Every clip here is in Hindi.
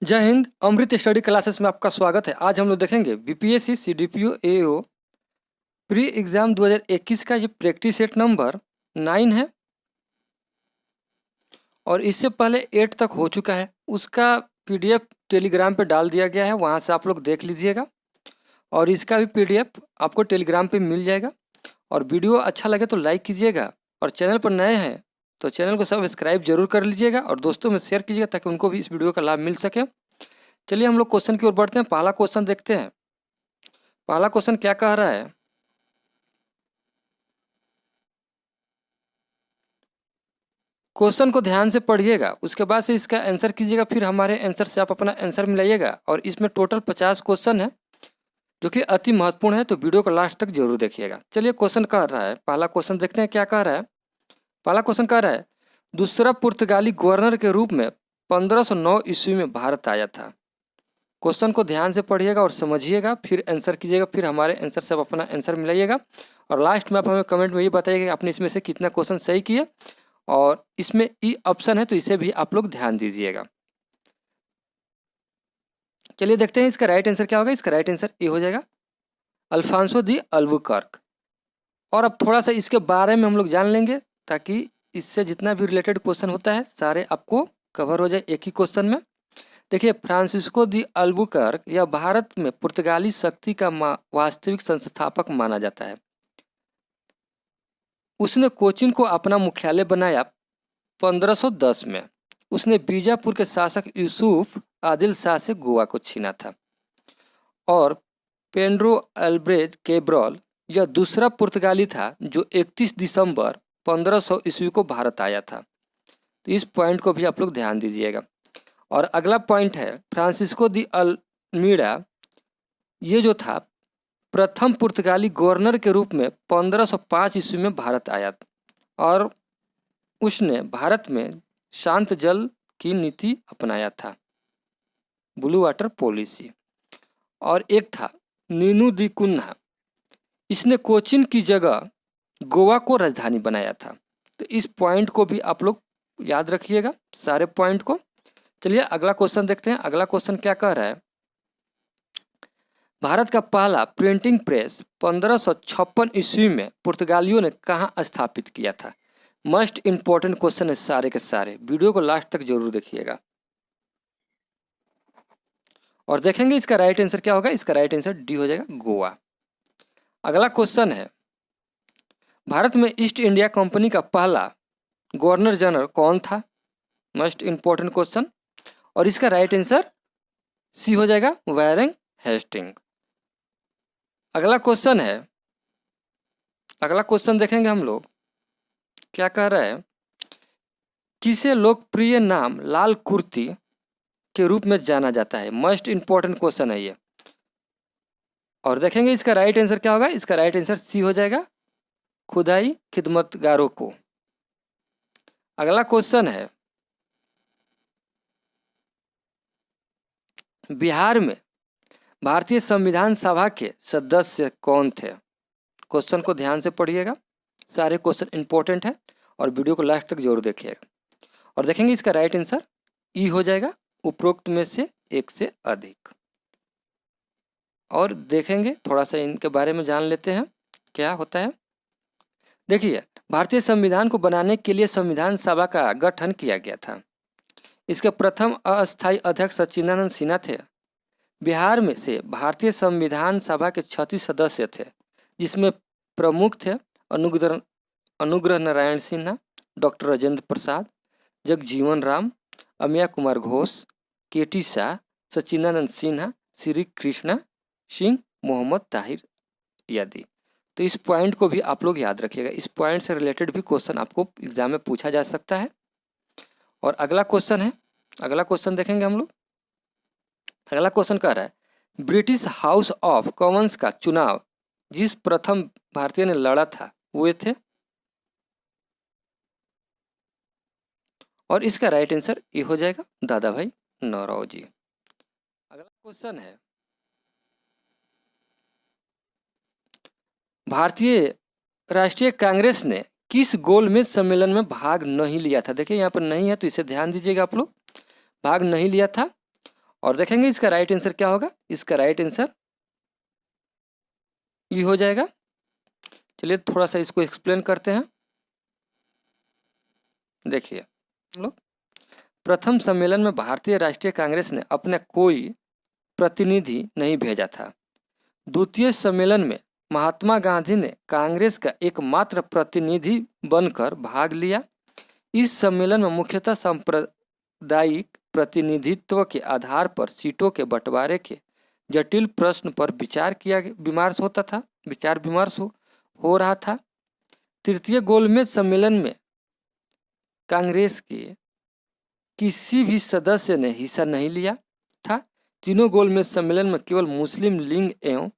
जय हिंद। अमृत स्टडी क्लासेस में आपका स्वागत है। आज हम लोग देखेंगे बीपीएससी सीडीपीओ एओ प्री एग्जाम 2021 का ये प्रैक्टिस सेट नंबर 9 है और इससे पहले 8 तक हो चुका है। उसका पीडीएफ टेलीग्राम पे डाल दिया गया है, वहाँ से आप लोग देख लीजिएगा और इसका भी पीडीएफ आपको टेलीग्राम पे मिल जाएगा। और वीडियो अच्छा लगे तो लाइक कीजिएगा और चैनल पर नए हैं तो चैनल को सब्सक्राइब जरूर कर लीजिएगा और दोस्तों में शेयर कीजिएगा ताकि उनको भी इस वीडियो का लाभ मिल सके। चलिए हम लोग क्वेश्चन की ओर बढ़ते हैं। पहला क्वेश्चन देखते हैं। पहला क्वेश्चन क्या कह रहा है, क्वेश्चन को ध्यान से पढ़िएगा, उसके बाद से इसका आंसर कीजिएगा, फिर हमारे आंसर से आप अपना आंसर मिलाइएगा। और इसमें टोटल 50 क्वेश्चन है जो कि अति महत्वपूर्ण है, तो वीडियो को लास्ट तक जरूर देखिएगा। चलिए क्वेश्चन कह रहा है, पहला क्वेश्चन देखते हैं क्या कह रहा है। पहला क्वेश्चन कह रहा है, दूसरा पुर्तगाली गवर्नर के रूप में 1509 ईस्वी में भारत आया था। क्वेश्चन को ध्यान से पढ़िएगा और समझिएगा, फिर आंसर कीजिएगा, फिर हमारे आंसर से आप अपना आंसर मिलाइएगा और लास्ट में आप हमें कमेंट में ये बताइएगा कि आपने इसमें से कितना क्वेश्चन सही किए। और इसमें ई ऑप्शन है तो इसे भी आप लोग ध्यान दीजिएगा। चलिए देखते हैं इसका राइट आंसर क्या होगा। इसका राइट आंसर ये हो जाएगा अल्फांसो दी अल्बुकर्क। और अब थोड़ा सा इसके बारे में हम लोग जान लेंगे ताकि इससे जितना भी रिलेटेड क्वेश्चन होता है सारे आपको कवर हो जाए एक ही क्वेश्चन में। देखिए, फ्रांसिस्को दी अल्बुकर्क यह भारत में पुर्तगाली शक्ति का वास्तविक संस्थापक माना जाता है। उसने कोचीन को अपना मुख्यालय बनाया 1510 में। उसने बीजापुर के शासक यूसुफ आदिल शाह से गोवा को छीना था। और पेड्रो अल्ब्रेज केब्रल यह दूसरा पुर्तगाली था जो 31 दिसंबर 1500 ईस्वी को भारत आया था। तो इस पॉइंट को भी आप लोग ध्यान दीजिएगा। और अगला पॉइंट है फ्रांसिस्को दी अल्मीड़ा, ये जो था प्रथम पुर्तगाली गवर्नर के रूप में 1505 ईस्वी में भारत आया और उसने भारत में शांत जल की नीति अपनाया था, ब्लू वाटर पॉलिसी। और एक था नीनू दी कुन्हा, इसने कोचीन की जगह गोवा को राजधानी बनाया था। तो इस पॉइंट को भी आप लोग याद रखिएगा, सारे पॉइंट को। चलिए अगला क्वेश्चन देखते हैं। अगला क्वेश्चन क्या कह रहा है, भारत का पहला प्रिंटिंग प्रेस 1556 ईस्वी में पुर्तगालियों ने कहाँ स्थापित किया था। मस्ट इंपॉर्टेंट क्वेश्चन है सारे के सारे, वीडियो को लास्ट तक जरूर देखिएगा और देखेंगे इसका राइट आंसर क्या होगा। इसका राइट आंसर डी हो जाएगा, गोवा। अगला क्वेश्चन है, भारत में ईस्ट इंडिया कंपनी का पहला गवर्नर जनरल कौन था। मस्ट इंपॉर्टेंट क्वेश्चन और इसका राइट आंसर सी हो जाएगा, वारेन हेस्टिंग। अगला क्वेश्चन है, अगला क्वेश्चन देखेंगे हम लोग क्या कह रहा है, किसे लोकप्रिय नाम लाल कुर्ती के रूप में जाना जाता है। मस्ट इंपॉर्टेंट क्वेश्चन है ये और देखेंगे इसका राइट आंसर क्या होगा। इसका राइट आंसर सी हो जाएगा, खुदाई खिदमतगारों को। अगला क्वेश्चन है, बिहार में भारतीय संविधान सभा के सदस्य कौन थे। क्वेश्चन को ध्यान से पढ़िएगा, सारे क्वेश्चन इंपॉर्टेंट है और वीडियो को लास्ट तक जरूर देखिएगा और देखेंगे इसका राइट आंसर ई हो जाएगा, उपरोक्त में से एक से अधिक। और देखेंगे थोड़ा सा इनके बारे में जान लेते हैं क्या होता है। देखिए, भारतीय संविधान को बनाने के लिए संविधान सभा का गठन किया गया था। इसके प्रथम अस्थायी अध्यक्ष सच्चिदानंद सिन्हा थे। बिहार में से भारतीय संविधान सभा के 36 सदस्य थे, जिसमें प्रमुख थे अनुग्रह नारायण सिन्हा, डॉक्टर राजेंद्र प्रसाद, जगजीवन राम, अमिया कुमार घोष, केटी शाह, सच्चिदानंद सिन्हा, श्री कृष्णा सिंह, मोहम्मद ताहिर आदि। तो इस पॉइंट को भी आप लोग याद रखिएगा, इस पॉइंट से रिलेटेड भी क्वेश्चन आपको एग्जाम में पूछा जा सकता है। और अगला क्वेश्चन है, अगला क्वेश्चन देखेंगे हम लोग। अगला क्वेश्चन कह रहा है, ब्रिटिश हाउस ऑफ कॉमन्स का चुनाव जिस प्रथम भारतीय ने लड़ा था वे थे। और इसका राइट आंसर ये हो जाएगा, दादा भाई नौरोजी। अगला क्वेश्चन है, भारतीय राष्ट्रीय कांग्रेस ने किस गोलमेज सम्मेलन में भाग नहीं लिया था। देखिए यहाँ पर नहीं है तो इसे ध्यान दीजिएगा आप लोग, भाग नहीं लिया था। और देखेंगे इसका राइट आंसर क्या होगा। इसका राइट आंसर ये हो जाएगा। चलिए थोड़ा सा इसको एक्सप्लेन करते हैं। देखिए हम लोग, प्रथम सम्मेलन में भारतीय राष्ट्रीय कांग्रेस ने अपना कोई प्रतिनिधि नहीं भेजा था। द्वितीय सम्मेलन में महात्मा गांधी ने कांग्रेस का एकमात्र प्रतिनिधि बनकर भाग लिया। इस सम्मेलन में मुख्यतः सांप्रदायिक प्रतिनिधित्व के आधार पर सीटों के बंटवारे के जटिल प्रश्न पर विचार विमर्श हो रहा था। तृतीय गोलमेज सम्मेलन में कांग्रेस के किसी भी सदस्य ने हिस्सा नहीं लिया था। तीनों गोलमेज सम्मेलन में केवल मुस्लिम लीग एवं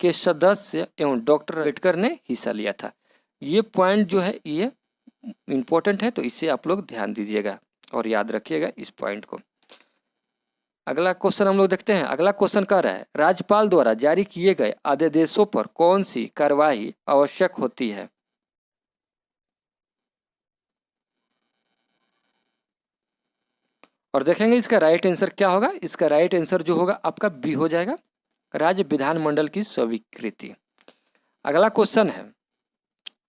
के सदस्य एवं डॉक्टर अम्बेडकर ने हिस्सा लिया था। ये पॉइंट जो है ये इम्पोर्टेंट है, तो इसे आप लोग ध्यान दीजिएगा और याद रखिएगा इस पॉइंट को। अगला क्वेश्चन हम लोग देखते हैं। अगला क्वेश्चन कह रहा है, राज्यपाल द्वारा जारी किए गए आदेशों पर कौन सी कार्यवाही आवश्यक होती है। और देखेंगे इसका राइट आंसर क्या होगा। इसका राइट आंसर जो होगा आपका बी हो जाएगा, राज्य विधानमंडल की स्वीकृति। अगला क्वेश्चन है,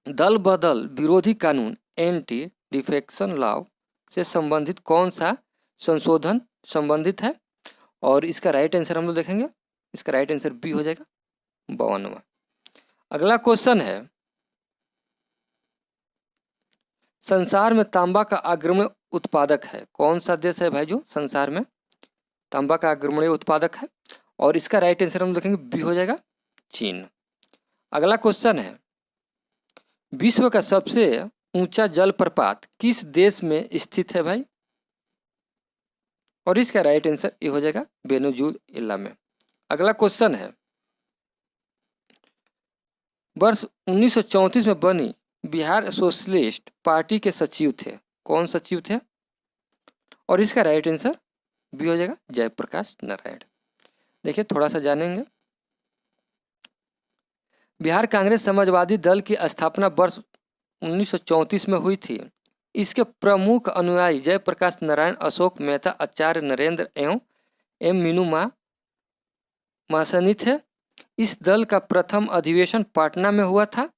दल बदल विरोधी कानून एंटी डिफेक्शन लॉ से संबंधित कौन सा संशोधन संबंधित है। और इसका राइट आंसर हम लोग देखेंगे। इसका राइट आंसर बी हो जाएगा, 52वां। अगला क्वेश्चन है, संसार में तांबा का अग्रणी उत्पादक है। कौन सा देश है भाई जो संसार में तांबा का अग्रणी उत्पादक है। और इसका राइट आंसर हम देखेंगे बी हो जाएगा, चीन। अगला क्वेश्चन है, विश्व का सबसे ऊंचा जलप्रपात किस देश में स्थित है भाई। और इसका राइट आंसर ये हो जाएगा, वेनेजुएला में। अगला क्वेश्चन है, वर्ष 1934 में बनी बिहार सोशलिस्ट पार्टी के सचिव थे। कौन सचिव थे। और इसका राइट आंसर बी हो जाएगा, जयप्रकाश नारायण। देखिए थोड़ा सा जानेंगे। बिहार कांग्रेस समाजवादी दल की स्थापना वर्ष 1934 में हुई थी। इसके प्रमुख अनुयायी जयप्रकाश नारायण, अशोक मेहता, आचार्य नरेंद्र एवं एम मीनू मासनी थे। इस दल का प्रथम अधिवेशन पटना में हुआ था।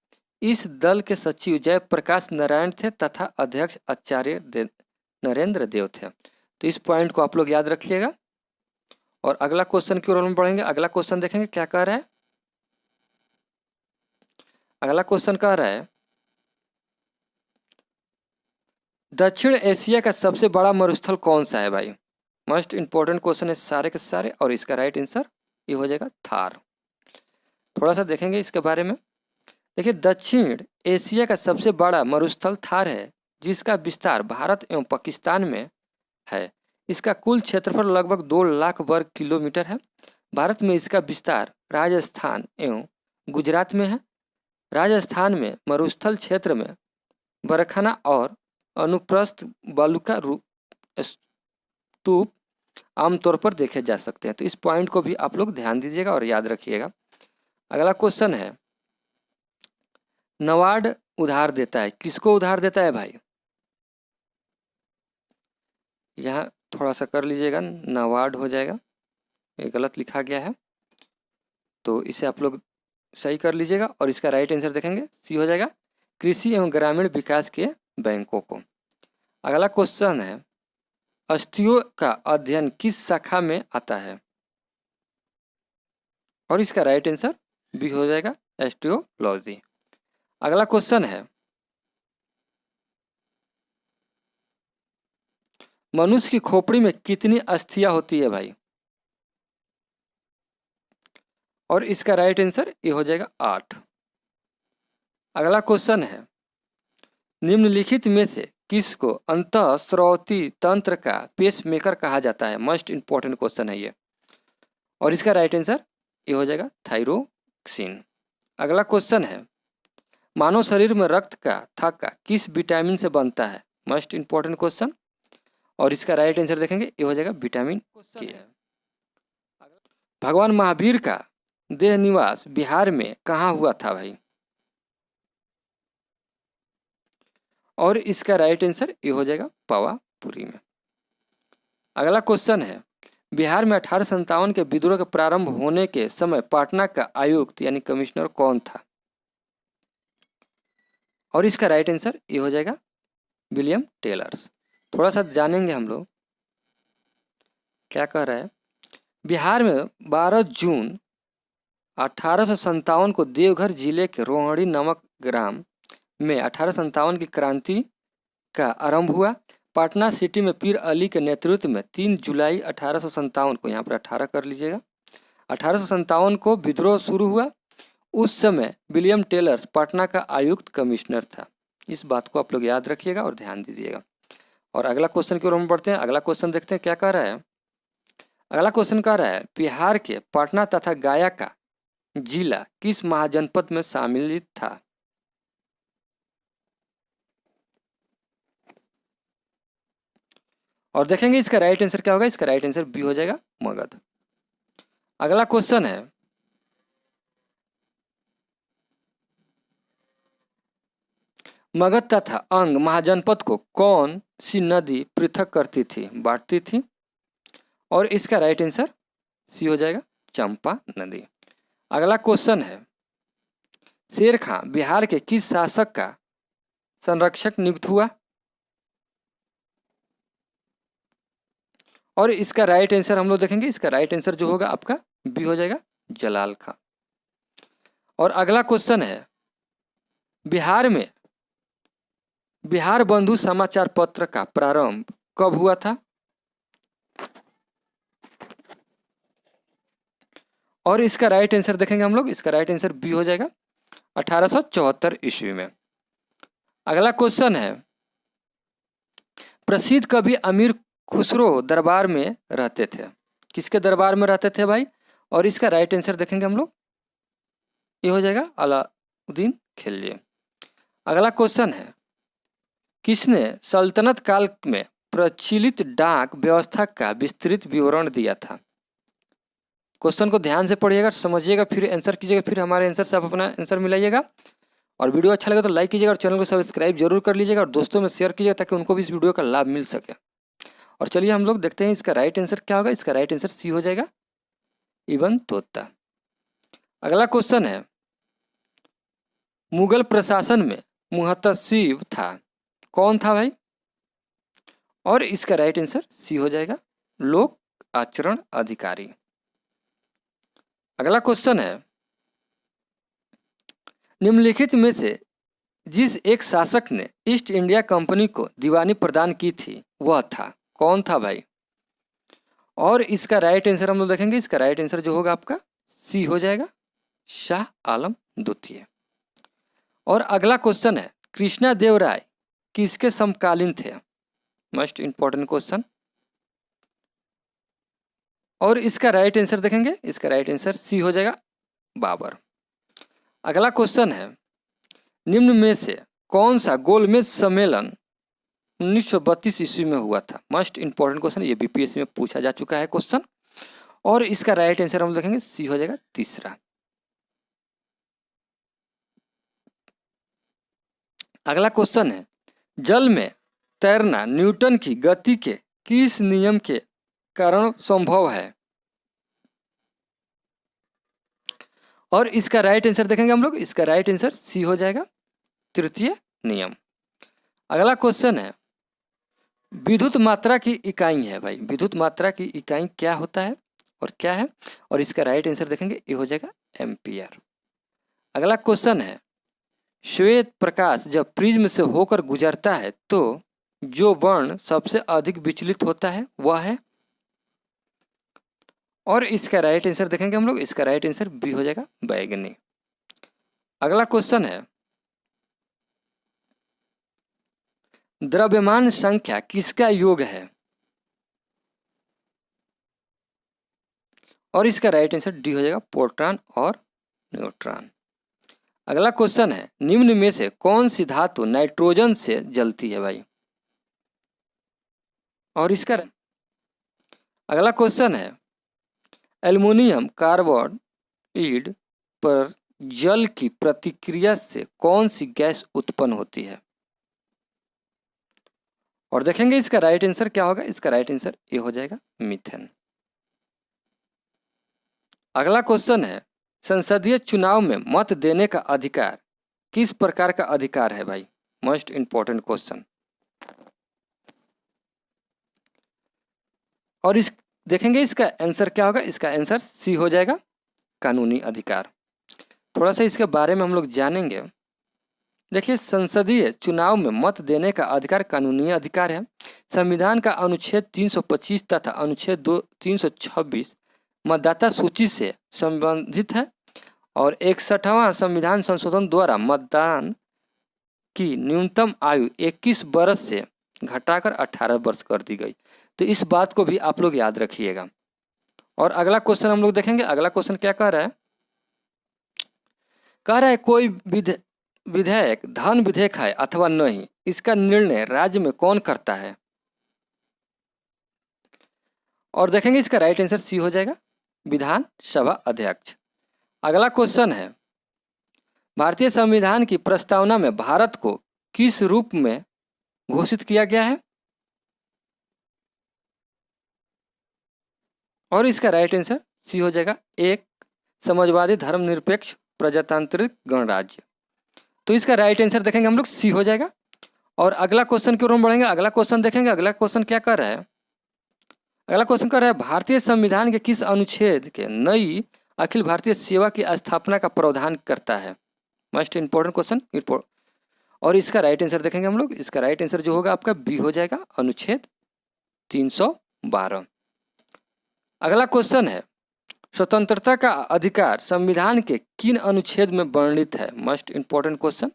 इस दल के सचिव जयप्रकाश नारायण थे तथा अध्यक्ष आचार्य नरेंद्र देव थे। तो इस पॉइंट को आप लोग याद रखिएगा। और अगला क्वेश्चन की ओर हम बढ़ेंगे। अगला क्वेश्चन देखेंगे क्या कह रहा है। अगला क्वेश्चन कह रहा है, दक्षिण एशिया का सबसे बड़ा मरुस्थल कौन सा है भाई। मोस्ट इंपॉर्टेंट क्वेश्चन है सारे के सारे। और इसका राइट आंसर ये हो जाएगा, थार। थोड़ा सा देखेंगे इसके बारे में। देखिए दक्षिण एशिया का सबसे बड़ा मरुस्थल थार है, जिसका विस्तार भारत एवं पाकिस्तान में है। इसका कुल क्षेत्रफल लगभग 2 लाख वर्ग किलोमीटर है। भारत में इसका विस्तार राजस्थान एवं गुजरात में है। राजस्थान में मरुस्थल क्षेत्र में बरखाना और अनुप्रस्थ बालू का स्तूप आमतौर पर देखे जा सकते हैं। तो इस पॉइंट को भी आप लोग ध्यान दीजिएगा और याद रखिएगा। अगला क्वेश्चन है, नाबार्ड उधार देता है। किसको उधार देता है भाई। यहाँ थोड़ा सा कर लीजिएगा, नाबार्ड हो जाएगा, ये गलत लिखा गया है, तो इसे आप लोग सही कर लीजिएगा। और इसका राइट आंसर देखेंगे, सी हो जाएगा, कृषि एवं ग्रामीण विकास के बैंकों को। अगला क्वेश्चन है, अस्थियों का अध्ययन किस शाखा में आता है। और इसका राइट आंसर बी हो जाएगा, एस्टियोलॉजी। अगला क्वेश्चन है, मनुष्य की खोपड़ी में कितनी अस्थियां होती है भाई। और इसका राइट आंसर ये हो जाएगा, 8। अगला क्वेश्चन है, निम्नलिखित में से किसको अंतःस्रावी तंत्र का पेसमेकर कहा जाता है। मोस्ट इंपॉर्टेंट क्वेश्चन है ये। और इसका राइट आंसर ये हो जाएगा, थायरोक्सिन। अगला क्वेश्चन है, मानव शरीर में रक्त का थक्का किस विटामिन से बनता है। Most important question. और इसका राइट आंसर देखेंगे, ये हो जाएगा विटामिन के। भगवान महावीर का देह निवास बिहार में कहाँ हुआ था भाई। और इसका राइट आंसर ये हो जाएगा, पावापुरी में। अगला क्वेश्चन है, बिहार में 1857 के विद्रोह के प्रारंभ होने के समय पटना का आयुक्त यानी कमिश्नर कौन था? और इसका राइट आंसर ये हो जाएगा विलियम टेलर्स। थोड़ा सा जानेंगे हम लोग क्या कह रहा है। बिहार में 12 जून 1857 को देवघर जिले के रोहड़ी नामक ग्राम में 1857 की क्रांति का आरंभ हुआ। पटना सिटी में पीर अली के नेतृत्व में 3 जुलाई 1857 को, यहाँ पर 18 कर लीजिएगा, 1857 को विद्रोह शुरू हुआ। उस समय विलियम टेलर्स पटना का आयुक्त कमिश्नर था। इस बात को आप लोग याद रखिएगा और ध्यान दीजिएगा। और अगला क्वेश्चन की ओर हम बढ़ते हैं। अगला क्वेश्चन देखते हैं क्या कह रहा है। अगला क्वेश्चन कह रहा है बिहार के पटना तथा गया का जिला किस महाजनपद में शामिल था? और देखेंगे इसका राइट आंसर क्या होगा। इसका राइट आंसर बी हो जाएगा मगध। अगला क्वेश्चन है मगध तथा अंग महाजनपद को कौन सी नदी पृथक करती थी, बांटती थी? और इसका राइट आंसर सी हो जाएगा चंपा नदी। अगला क्वेश्चन है शेर खां बिहार के किस शासक का संरक्षक नियुक्त हुआ? और इसका राइट आंसर हम लोग देखेंगे। इसका राइट आंसर जो होगा आपका बी हो जाएगा जलाल खां। और अगला क्वेश्चन है बिहार में बिहार बंधु समाचार पत्र का प्रारंभ कब हुआ था? और इसका राइट आंसर देखेंगे हम लोग। इसका राइट आंसर बी हो जाएगा 1874 ईस्वी में। अगला क्वेश्चन है प्रसिद्ध कवि अमीर खुसरो दरबार में रहते थे। किसके दरबार में रहते थे भाई? और इसका राइट आंसर देखेंगे हम लोग। ये हो जाएगा अलाउद्दीन खिलजी। अगला क्वेश्चन है किसने सल्तनत काल में प्रचलित डाक व्यवस्था का विस्तृत विवरण दिया था? क्वेश्चन को ध्यान से पढ़िएगा, समझिएगा, फिर आंसर कीजिएगा, फिर हमारे आंसर से आप अपना आंसर मिलाइएगा। और वीडियो अच्छा लगे तो लाइक कीजिएगा और चैनल को सब्सक्राइब जरूर कर लीजिएगा और दोस्तों में शेयर कीजिएगा ताकि उनको भी इस वीडियो का लाभ मिल सके। और चलिए हम लोग देखते हैं इसका राइट आंसर क्या होगा। इसका राइट आंसर सी हो जाएगा इब्न तोता। अगला क्वेश्चन है मुगल प्रशासन में मुहतसिब था, कौन था भाई? और इसका राइट आंसर सी हो जाएगा लोक आचरण अधिकारी। अगला क्वेश्चन है निम्नलिखित में से जिस एक शासक ने ईस्ट इंडिया कंपनी को दीवानी प्रदान की थी वह था, कौन था भाई? और इसका राइट आंसर हम लोग देखेंगे। इसका राइट आंसर जो होगा आपका सी हो जाएगा शाह आलम द्वितीय। और अगला क्वेश्चन है कृष्णा देव राय किसके समकालीन थे? Most important question. और इसका राइट आंसर देखेंगे। इसका राइट आंसर सी हो जाएगा बाबर। अगला क्वेश्चन है निम्न में से कौन सा गोलमेज सम्मेलन 1932 ईस्वी में हुआ था? मोस्ट इंपॉर्टेंट क्वेश्चन, ये बीपीएससी में पूछा जा चुका है क्वेश्चन। और इसका राइट आंसर हम देखेंगे सी हो जाएगा तीसरा। अगला क्वेश्चन है जल में तैरना न्यूटन की गति के किस नियम के कारण संभव है? और इसका राइट आंसर देखेंगे हम लोग। इसका राइट आंसर सी हो जाएगा तृतीय नियम। अगला क्वेश्चन है विद्युत मात्रा की इकाई है भाई, विद्युत मात्रा की इकाई क्या होता है और क्या है? और इसका राइट आंसर देखेंगे ये हो जाएगा एम्पियर। अगला क्वेश्चन है श्वेत प्रकाश जब प्रिज्म से होकर गुजरता है तो जो वर्ण सबसे अधिक विचलित होता है वह है? और इसका राइट आंसर देखेंगे हम लोग। इसका राइट आंसर बी हो जाएगा बैगनी। अगला क्वेश्चन है द्रव्यमान संख्या किसका योग है? और इसका राइट आंसर डी हो जाएगा प्रोटॉन और न्यूट्रॉन। अगला क्वेश्चन है निम्न में से कौन सी धातु नाइट्रोजन से जलती है भाई? और इसका अगला क्वेश्चन है एल्युमिनियम कार्बाइड पर जल की प्रतिक्रिया से कौन सी गैस उत्पन्न होती है? और देखेंगे इसका राइट आंसर क्या होगा। इसका राइट आंसर ये हो जाएगा मीथेन। अगला क्वेश्चन है, संसदीय चुनाव में मत देने का अधिकार किस प्रकार का अधिकार है भाई? Most important question. और इस देखेंगे इसका आंसर क्या होगा। इसका आंसर सी हो जाएगा, कानूनी अधिकार। थोड़ा सा इसके बारे में हम लोग जानेंगे। देखिए, संसदीय चुनाव में मत देने का अधिकार कानूनी अधिकार है। संविधान का अनुच्छेद 325 तथा अनुच्छेद 326 मतदाता सूची से संबंधित है और 61वां संविधान संशोधन द्वारा मतदान की न्यूनतम आयु 21 वर्ष से घटाकर 18 वर्ष कर दी गई। तो इस बात को भी आप लोग याद रखिएगा। और अगला क्वेश्चन हम लोग देखेंगे। अगला क्वेश्चन क्या कह रहा है? कह रहा है कोई विधेयक धन विधेयक है अथवा नहीं, इसका निर्णय राज्य में कौन करता है? और देखेंगे इसका राइट आंसर सी हो जाएगा, विधान सभा अध्यक्ष। अगला क्वेश्चन है, भारतीय संविधान की प्रस्तावना में भारत को किस रूप में घोषित किया गया है? और इसका राइट आंसर सी हो जाएगा, एक समाजवादी धर्मनिरपेक्ष प्रजातांत्रिक गणराज्य। तो इसका राइट आंसर देखेंगे हम लोग सी हो जाएगा। और अगला क्वेश्चन की ओर हम बढ़ेंगे। अगला क्वेश्चन देखेंगे। अगला क्वेश्चन क्या कर रहा है? अगला क्वेश्चन कर रहा है, भारतीय संविधान के किस अनुच्छेद के नई अखिल भारतीय सेवा की स्थापना का प्रावधान करता है? Most important question. और इसका राइट आंसर देखेंगे हम लोग। इसका राइट आंसर जो होगा आपका बी हो जाएगा, अनुच्छेद 312। अगला क्वेश्चन है, स्वतंत्रता का अधिकार संविधान के किन अनुच्छेद में वर्णित है? Most important question.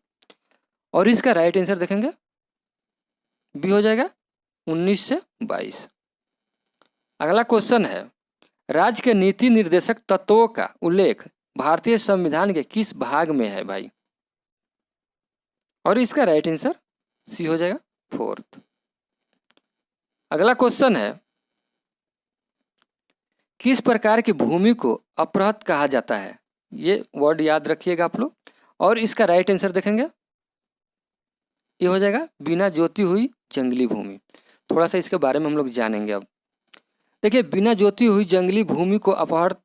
और इसका राइट आंसर देखेंगे बी हो जाएगा, 19 से 22। अगला क्वेश्चन है, राज्य के नीति निर्देशक तत्वों का उल्लेख भारतीय संविधान के किस भाग में है भाई? और इसका राइट आंसर सी हो जाएगा, 4th। अगला क्वेश्चन है, किस प्रकार की भूमि को अपहृत कहा जाता है? ये वर्ड याद रखिएगा आप लोग। और इसका राइट आंसर देखेंगे, ये हो जाएगा बिना जोती हुई जंगली भूमि। थोड़ा सा इसके बारे में हम लोग जानेंगे अब। देखिए, बिना जोती हुई जंगली भूमि को अपहृत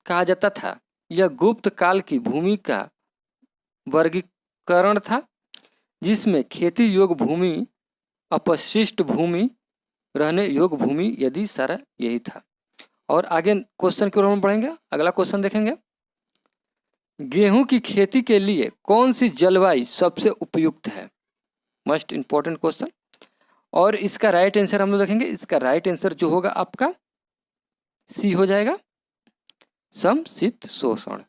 कहा जाता था। यह गुप्त काल की भूमि का वर्गीकरण था, जिसमें खेती योग्य भूमि, अपशिष्ट भूमि, रहने योग्य भूमि यदि सारा यही था। और आगे क्वेश्चन की ओर हम बढ़ेंगे। अगला क्वेश्चन देखेंगे, गेहूं की खेती के लिए कौन सी जलवायु सबसे उपयुक्त है? Most important question. और इसका राइट आंसर हम लोग देखेंगे। इसका राइट आंसर जो होगा आपका सी हो जाएगा, समशीतोष्ण।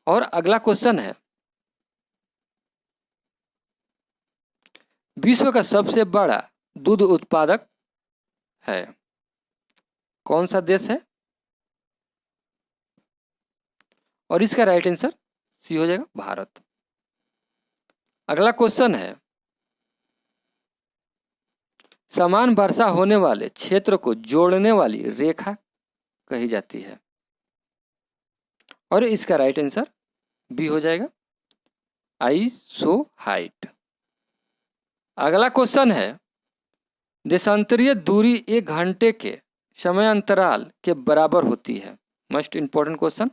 और अगला क्वेश्चन है, विश्व का सबसे बड़ा दूध उत्पादक है कौन सा देश है? और इसका राइट आंसर सी हो जाएगा, भारत। अगला क्वेश्चन है, समान वर्षा होने वाले क्षेत्र को जोड़ने वाली रेखा कही जाती है। और इसका राइट आंसर बी हो जाएगा, आइसोहाइट। अगला क्वेश्चन है, देशांतरीय दूरी 1 घंटे के समय अंतराल के बराबर होती है। Most important question.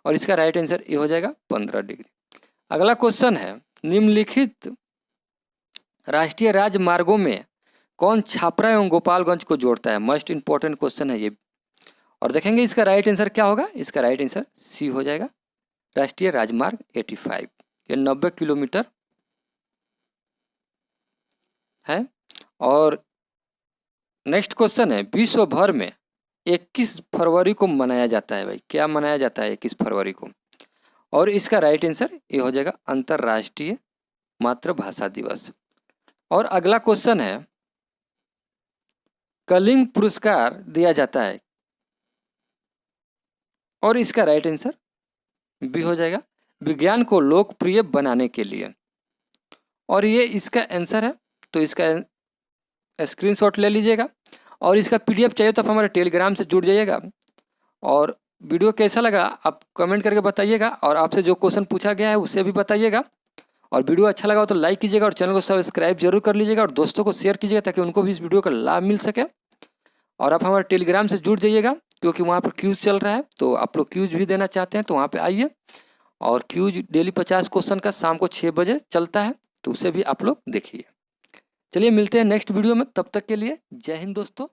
और इसका राइट आंसर ये हो जाएगा, 15 डिग्री। अगला क्वेश्चन है, निम्नलिखित राष्ट्रीय राजमार्गों में कौन छापरा एवं गोपालगंज को जोड़ता है? मोस्ट इंपॉर्टेंट क्वेश्चन है ये। और देखेंगे इसका राइट आंसर क्या होगा। इसका राइट आंसर सी हो जाएगा, राष्ट्रीय राजमार्ग 85। ये 90 किलोमीटर है। और नेक्स्ट क्वेश्चन है, विश्व भर में 21 फरवरी को मनाया जाता है भाई। क्या मनाया जाता है 21 फरवरी को? और इसका राइट आंसर ये हो जाएगा, अंतर्राष्ट्रीय मातृभाषा दिवस। और अगला क्वेश्चन है, कलिंग पुरस्कार दिया जाता है। और इसका राइट आंसर बी हो जाएगा, विज्ञान को लोकप्रिय बनाने के लिए। और ये इसका आंसर है। तो इसका स्क्रीनशॉट ले लीजिएगा। और इसका पीडीएफ चाहिए तो आप हमारे टेलीग्राम से जुड़ जाइएगा। और वीडियो कैसा लगा आप कमेंट करके बताइएगा। और आपसे जो क्वेश्चन पूछा गया है उसे भी बताइएगा। और वीडियो अच्छा लगा हो तो लाइक कीजिएगा और चैनल को सब्सक्राइब जरूर कर लीजिएगा और दोस्तों को शेयर कीजिएगा ताकि उनको भी इस वीडियो का लाभ मिल सके। और आप हमारे टेलीग्राम से जुड़ जाइएगा। क्योंकि वहाँ पर क्यूज चल रहा है। तो आप लोग क्यूज भी देना चाहते हैं तो वहाँ पे आइए, और क्यूज डेली 50 क्वेश्चन का शाम को 6 बजे चलता है, तो उसे भी आप लोग देखिए। चलिए मिलते हैं नेक्स्ट वीडियो में, तब तक के लिए जय हिंद दोस्तों।